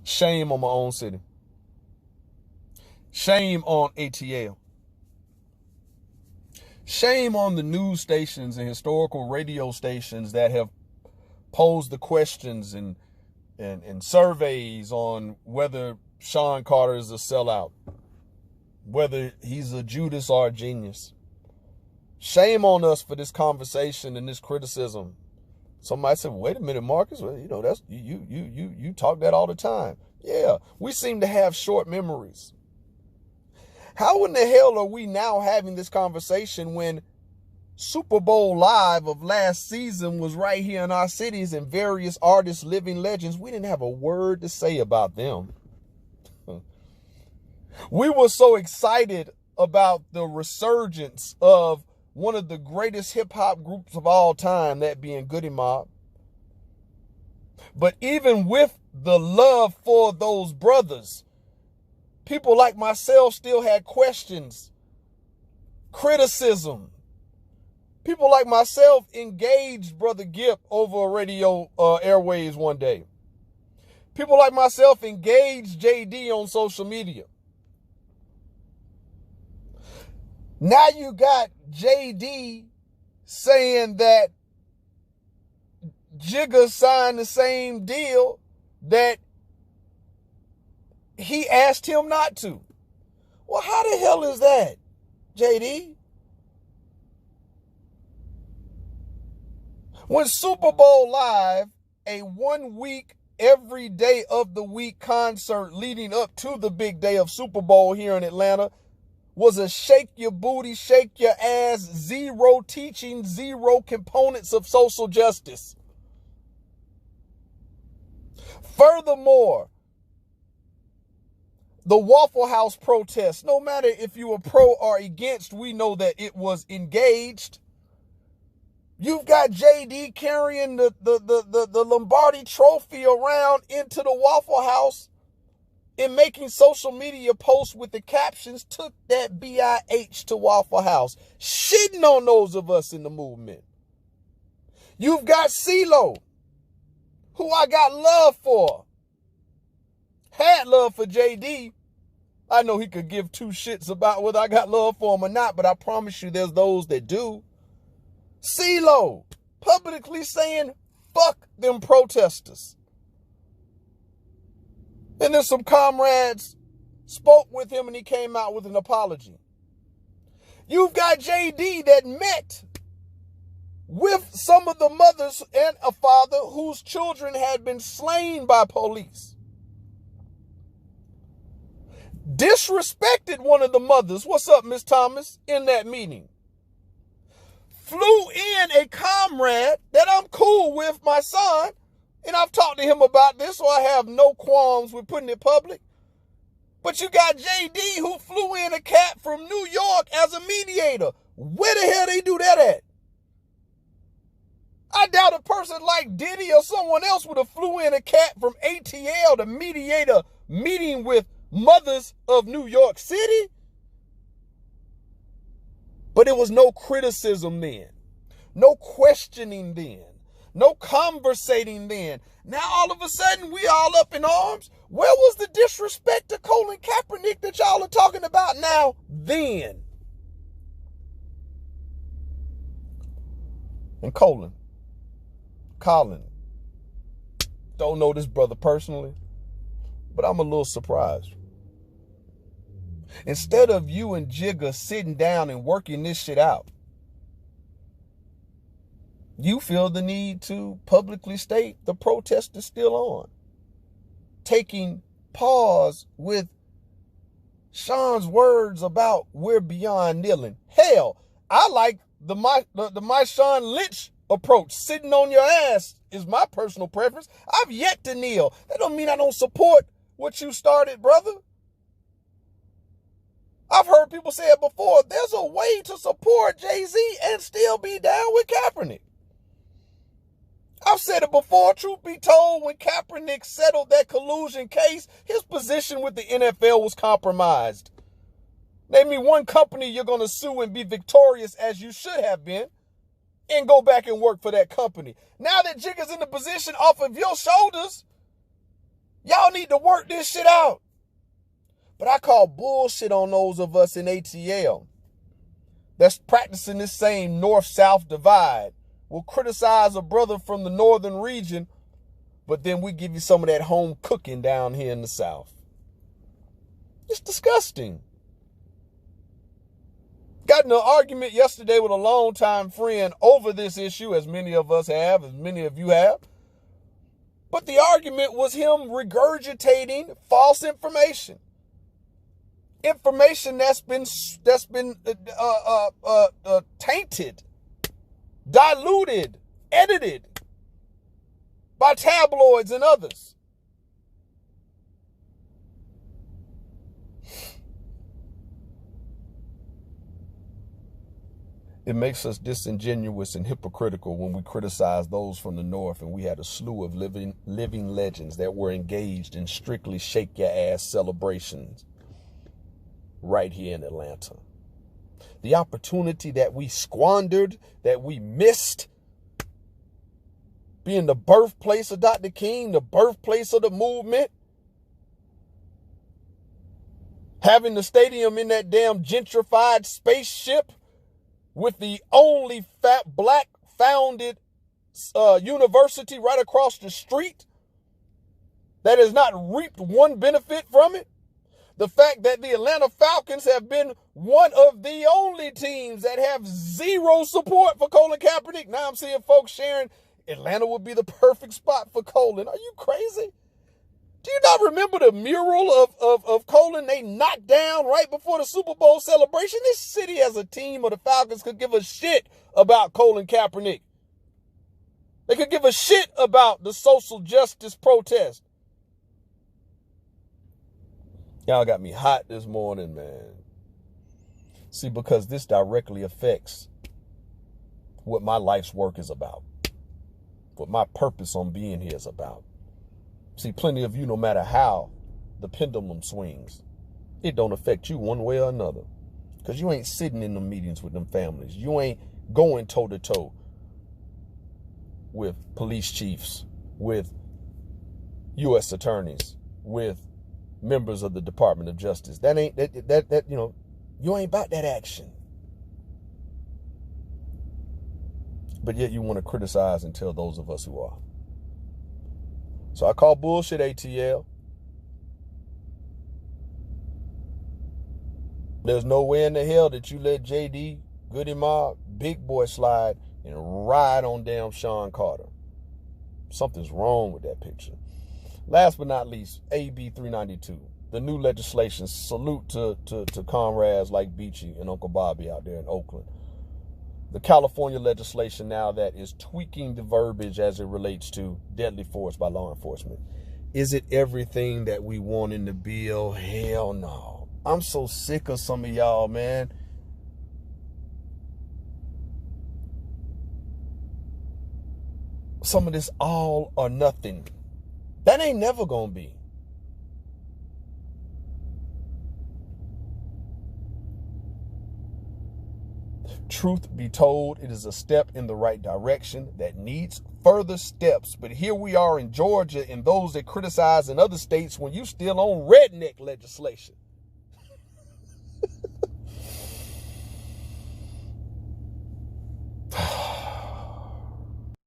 Shame on my own city. Shame on ATL. Shame on the news stations and historical radio stations that have posed the questions and surveys on whether Sean Carter is a sellout, whether he's a Judas or a genius. Shame on us for this conversation and this criticism. Somebody said, "Wait a minute, Marcus. Well, that's you talk that all the time." Yeah, we seem to have short memories. How in the hell are we now having this conversation when Super Bowl Live of last season was right here in our cities and various artists, living legends? We didn't have a word to say about them. We were so excited about the resurgence of one of the greatest hip-hop groups of all time, that being Goodie Mob. But even with the love for those brothers, people like myself still had questions, criticism. People like myself engaged Brother Gipp over radio airwaves one day. People like myself engaged JD on social media. Now you got JD saying that Jigga signed the same deal that he asked him not to. Well, how the hell is that, JD? When Super Bowl Live, a 1 week, every day of the week concert leading up to the big day of Super Bowl here in Atlanta, was a shake your booty, shake your ass, zero teaching, zero components of social justice. Furthermore, the Waffle House protest, no matter if you were pro or against, we know that it was engaged. You've got JD carrying the Lombardi trophy around into the Waffle House and making social media posts with the captions, "Took that BIH to Waffle House," shitting on those of us in the movement. You've got CeeLo, who I got love for. Had love for JD. I know he could give two shits about whether I got love for him or not, but I promise you there's those that do. CeeLo publicly saying, "Fuck them protesters." And then some comrades spoke with him and he came out with an apology. You've got JD that met with some of the mothers and a father whose children had been slain by police. Disrespected one of the mothers. What's up, Miss Thomas? In that meeting. Flew in a comrade that I'm cool with, my son, and I've talked to him about this, so I have no qualms with putting it public. But you got JD who flew in a cat from New York as a mediator. Where the hell they do that at? I doubt a person like Diddy or someone else would have flew in a cat from ATL to mediate a meeting with mothers of New York City. But it was no criticism then, no questioning then, no conversating then. Now all of a sudden we all up in arms. Where was the disrespect to Colin Kaepernick that y'all are talking about now then? And Colin, don't know this brother personally, but I'm a little surprised. Instead of you and Jigga sitting down and working this shit out, you feel the need to publicly state the protest is still on. Taking pause with Sean's words about we're beyond kneeling. Hell, I like the Marshawn Lynch approach. Sitting on your ass is my personal preference. I've yet to kneel. That don't mean I don't support what you started, brother. I've heard people say it before. There's a way to support Jay-Z and still be down with Kaepernick. I've said it before. Truth be told, when Kaepernick settled that collusion case, his position with the NFL was compromised. Name me one company you're going to sue and be victorious as you should have been and go back and work for that company. Now that Jigga's in the position off of your shoulders, Y'all need to work this shit out. But I call bullshit on those of us in ATL that's practicing this same north-south divide. We'll criticize a brother from the northern region, but then we give you some of that home cooking down here in the south. It's disgusting. Got in an argument yesterday with a longtime friend over this issue, as many of us have, as many of you have. But the argument was him regurgitating false information. Information that's been tainted, diluted, edited by tabloids and others. It makes us disingenuous and hypocritical when we criticize those from the north, and we had a slew of living legends that were engaged in strictly shake your ass celebrations right here in Atlanta. The opportunity that we squandered, that we missed, being the birthplace of Dr. King, the birthplace of the movement, having the stadium in that damn gentrified spaceship with the only fat black founded university right across the street that has not reaped one benefit from it. The fact that the Atlanta Falcons have been one of the only teams that have zero support for Colin Kaepernick. Now I'm seeing folks sharing Atlanta would be the perfect spot for Colin. Are you crazy? Do you not remember the mural of Colin they knocked down right before the Super Bowl celebration? This city as a team of the Falcons could give a shit about Colin Kaepernick. They could give a shit about the social justice protest. Y'all got me hot this morning, man. See, because this directly affects what my life's work is about, what my purpose on being here is about. See, plenty of you, no matter how the pendulum swings, it don't affect you one way or another. Because you ain't sitting in the meetings with them families. You ain't going toe-to-toe with police chiefs, with U.S. attorneys, with members of the Department of Justice. That ain't, that you know, you ain't about that action. But yet you want to criticize and tell those of us who are. So I call bullshit, ATL. There's no way in the hell that you let JD, Goody Mob, Big Boy slide and ride on damn Sean Carter. Something's wrong with that picture. Last but not least, AB 392. The new legislation. Salute to comrades like Beachy and Uncle Bobby out there in Oakland. The California legislation now that is tweaking the verbiage as it relates to deadly force by law enforcement. Is it everything that we want in the bill? Hell no. I'm so sick of some of y'all, man. Some of this all or nothing. That ain't never gonna be. Truth be told, it is a step in the right direction that needs further steps. But here we are in Georgia and those that criticize in other states when you still on redneck legislation.